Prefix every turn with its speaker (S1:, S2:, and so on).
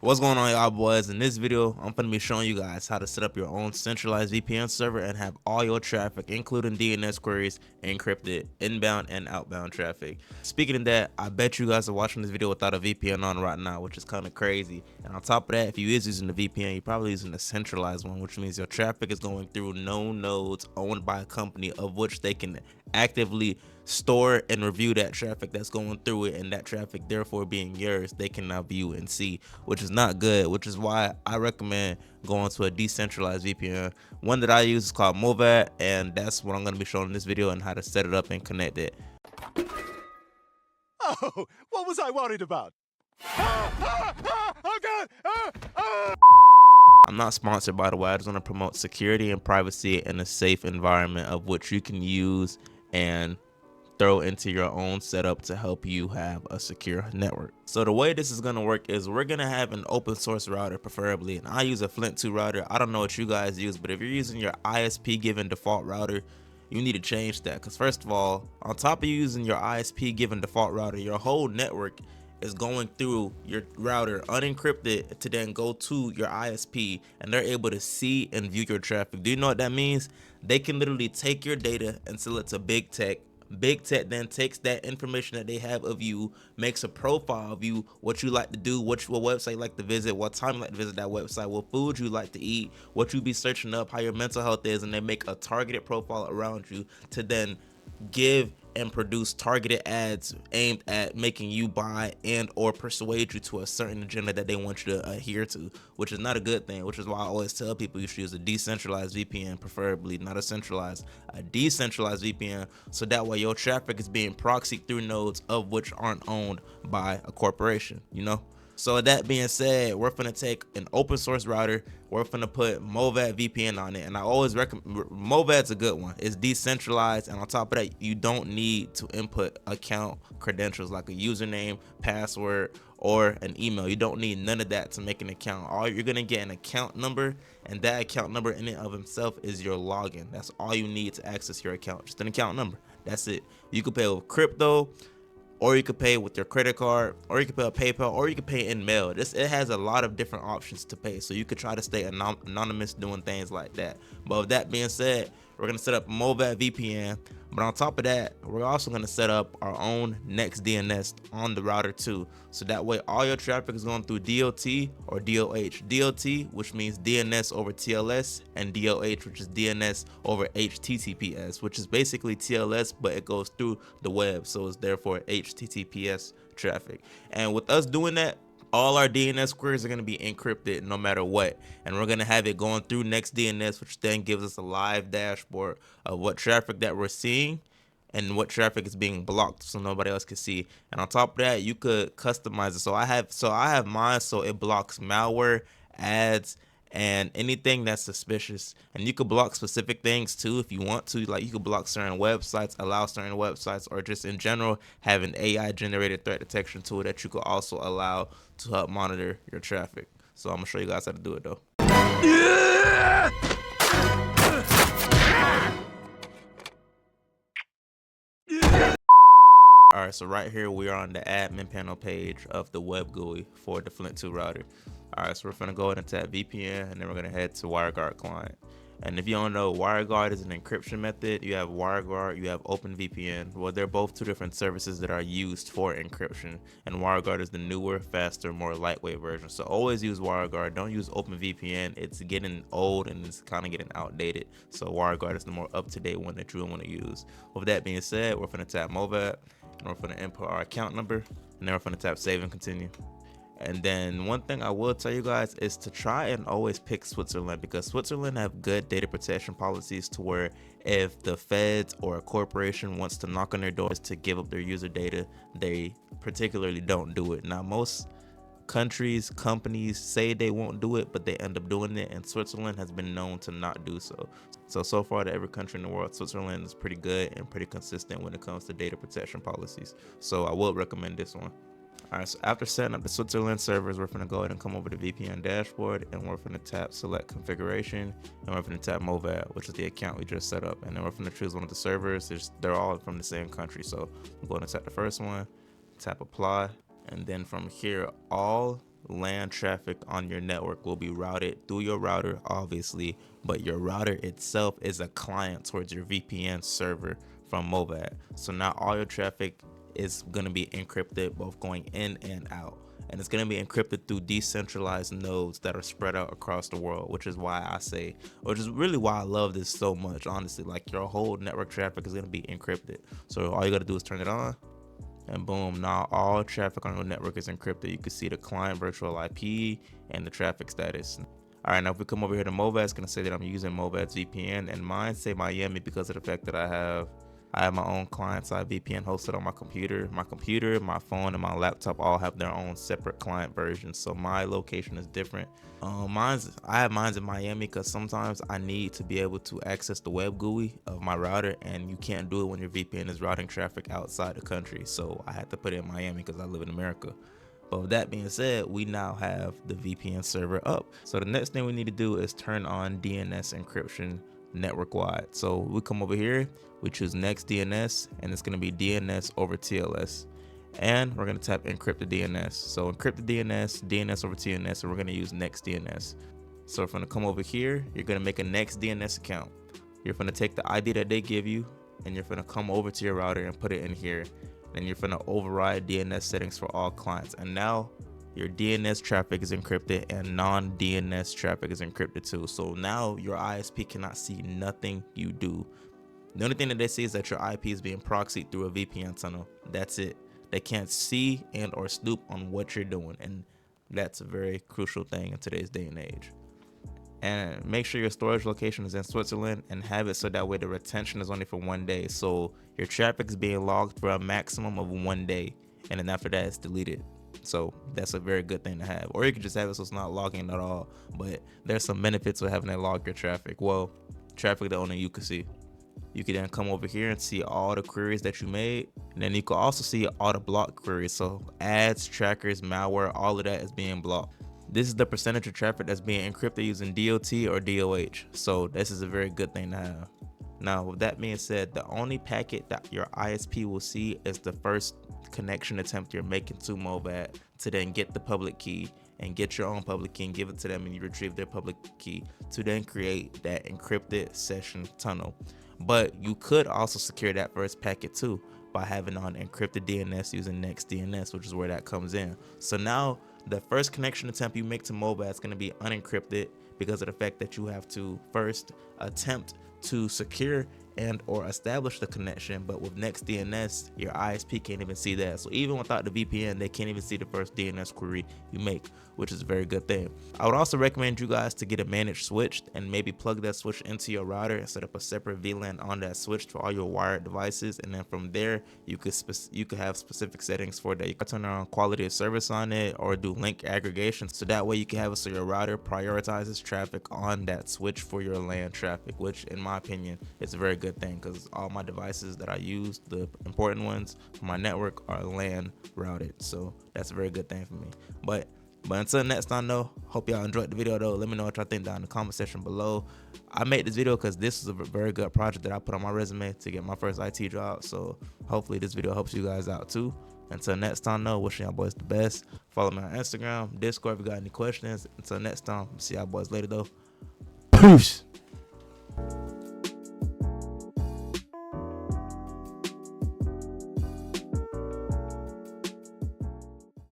S1: What's going on, y'all boys? In this video, I'm going to be showing you guys how to set up your own centralized VPN server and have all your traffic, including DNS queries, encrypted inbound and outbound traffic. Speaking of that, I bet you guys are watching this video without a VPN on right now, which is kind of crazy. And on top of that, if you is using the VPN, you're probably using a centralized one, which means your traffic is going through known nodes owned by a company of which they can actively store and review that traffic that's going through it, and that traffic therefore being yours, they can now view and see, which is not good, which is why I recommend going to a decentralized VPN. One that I use is called MullVad, and that's what I'm going to be showing in this video and how to set it up and connect it.
S2: Oh, what was I worried about? Oh God!
S1: I'm not sponsored, by the way. I just want to promote security and privacy in a safe environment of which you can use and throw into your own setup to help you have a secure network. So the way this is going to work is we're going to have an open source router preferably, and I use a Flint 2 router. I don't know what you guys use, but if you're using your ISP given default router, you need to change that, because first of all, on top of using your ISP given default router, your whole network is going through your router unencrypted to then go to your ISP, and they're able to see and view your traffic. Do you know what that means? They can literally take your data and sell it to big tech. Big tech then takes that information that they have of you, makes a profile of you, what you like to do, what website you like to visit, what time you like to visit that website, what food you like to eat, what you be searching up, how your mental health is, and they make a targeted profile around you to then give and produce targeted ads aimed at making you buy and or persuade you to a certain agenda that they want you to adhere to, which is not a good thing, which is why I always tell people you should use a decentralized VPN, preferably not a centralized, a decentralized VPN, so that way your traffic is being proxied through nodes of which aren't owned by a corporation, you know? So that being said, we're gonna take an open source router, we're gonna put MullVad VPN on it, and I always recommend MullVad's a good one. It's decentralized, and on top of that, you don't need to input account credentials like a username, password, or an email. You don't need none of that to make an account. All you're gonna get an account number, and that account number in and of itself is your login. That's all you need to access your account, just an account number. That's it. You can pay with crypto, or you could pay with your credit card, or you could pay with PayPal, or you could pay in mail. It has a lot of different options to pay, so you could try to stay anonymous doing things like that. But with that being said, we're gonna set up MullVad VPN, but on top of that, we're also gonna set up our own NextDNS on the router too, so that way all your traffic is going through DOT or DOH. DOT, which means DNS over TLS, and DOH, which is DNS over HTTPS, which is basically TLS, but it goes through the web, so it's therefore HTTPS traffic. And with us doing that, all our DNS queries are going to be encrypted no matter what, and we're going to have it going through NextDNS, which then gives us a live dashboard of what traffic that we're seeing and what traffic is being blocked so nobody else can see. And on top of that, you could customize it. So I have mine so it blocks malware, ads, and anything that's suspicious. And you could block specific things too if you want to, like you could block certain websites, allow certain websites, or just in general have an AI generated threat detection tool that you could also allow to help monitor your traffic. So I'm gonna show you guys how to do it though. Alright, so right here we are on the admin panel page of the web GUI for the Flint 2 router. Alright, so we're gonna go ahead and tap VPN, and then we're gonna head to WireGuard client. And if you don't know, WireGuard is an encryption method. You have WireGuard, you have OpenVPN. Well, they're both two different services that are used for encryption, and WireGuard is the newer, faster, more lightweight version. So always use WireGuard. Don't use OpenVPN. It's getting old and it's kind of getting outdated. So WireGuard is the more up-to-date one that you want to use. With that being said, we're gonna tap MullVad, and we're gonna input our account number, and then we're gonna tap save and continue. And then one thing I will tell you guys is to try and always pick Switzerland, because Switzerland have good data protection policies to where if the feds or a corporation wants to knock on their doors to give up their user data, they particularly don't do it. Now most countries, companies say they won't do it, but they end up doing it, and Switzerland has been known to not do so. So far to every country in the world, Switzerland is pretty good and pretty consistent when it comes to data protection policies. So I will recommend this one. Alright, so after setting up the Switzerland servers, we're gonna go ahead and come over to VPN dashboard, and we're gonna tap select configuration, and we're gonna tap MullVad, which is the account we just set up, and then we're gonna choose one of the servers. They're all from the same country, so I'm going to tap the first one, tap apply, and then from here all LAN traffic on your network will be routed through your router, obviously, but your router itself is a client towards your VPN server from MullVad. So now all your traffic is going to be encrypted, both going in and out. And it's going to be encrypted through decentralized nodes that are spread out across the world, which is really why I love this so much, honestly. Like, your whole network traffic is going to be encrypted. So all you got to do is turn it on, and boom, now all traffic on your network is encrypted. You can see the client virtual IP and the traffic status. All right, now if we come over here to MullVad, it's gonna say that I'm using MullVad's VPN, and mine say Miami because of the fact that I have my own client-side VPN hosted on my computer. My phone, and my laptop all have their own separate client versions, so my location is different. I have mine in Miami because sometimes I need to be able to access the web GUI of my router, and you can't do it when your VPN is routing traffic outside the country. So I had to put it in Miami because I live in America. But with that being said, we now have the VPN server up. So the next thing we need to do is turn on DNS encryption network wide. So we come over here, we choose NextDNS, and it's going to be DNS over TLS. And we're going to tap encrypted DNS. So encrypted DNS, DNS over TLS, and we're going to use NextDNS. So we're going to come over here, you're going to make a NextDNS account. You're going to take the ID that they give you, and you're going to come over to your router and put it in here. Then you're going to override DNS settings for all clients. And now your DNS traffic is encrypted and non-DNS traffic is encrypted too. So now your ISP cannot see nothing you do. The only thing that they see is that your IP is being proxied through a VPN tunnel. That's it. They can't see and or snoop on what you're doing. And that's a very crucial thing in today's day and age. And make sure your storage location is in Switzerland, and have it so that way the retention is only for 1 day. So your traffic is being logged for a maximum of 1 day, and then after that it's deleted. So that's a very good thing to have. Or you can just have it so it's not logging at all. But there's some benefits with having it log your traffic. Well, traffic that only you can see. You can then come over here and see all the queries that you made. And then you can also see all the blocked queries. So ads, trackers, malware, all of that is being blocked. This is the percentage of traffic that's being encrypted using DOT or DOH. So this is a very good thing to have. Now, with that being said, the only packet that your ISP will see is the first connection attempt you're making to MullVad to then get the public key and get your own public key and give it to them, and you retrieve their public key to then create that encrypted session tunnel. But you could also secure that first packet too by having on encrypted DNS using NextDNS, which is where that comes in. So now the first connection attempt you make to MullVad is going to be unencrypted because of the fact that you have to first attempt to secure and or establish the connection. But with NextDNS, your ISP can't even see that. So even without the VPN, they can't even see the first DNS query you make, which is a very good thing. I would also recommend you guys to get a managed switch and maybe plug that switch into your router and set up a separate VLAN on that switch for all your wired devices. And then from there, you could have specific settings for that. You can turn on quality of service on it or do link aggregation. So that way you can have it so your router prioritizes traffic on that switch for your LAN traffic, which in my opinion is a very good thing because all my devices that I use, the important ones for my network, are LAN routed. So that's a very good thing for me. But until next time though, hope y'all enjoyed the video though. Let me know what y'all think down in the comment section below. I made this video because this is a very good project that I put on my resume to get my first IT job. So hopefully this video helps you guys out too. Until next time though, wishing y'all boys the best. Follow me on Instagram, Discord if you got any questions. Until next time, see y'all boys later though. Peace.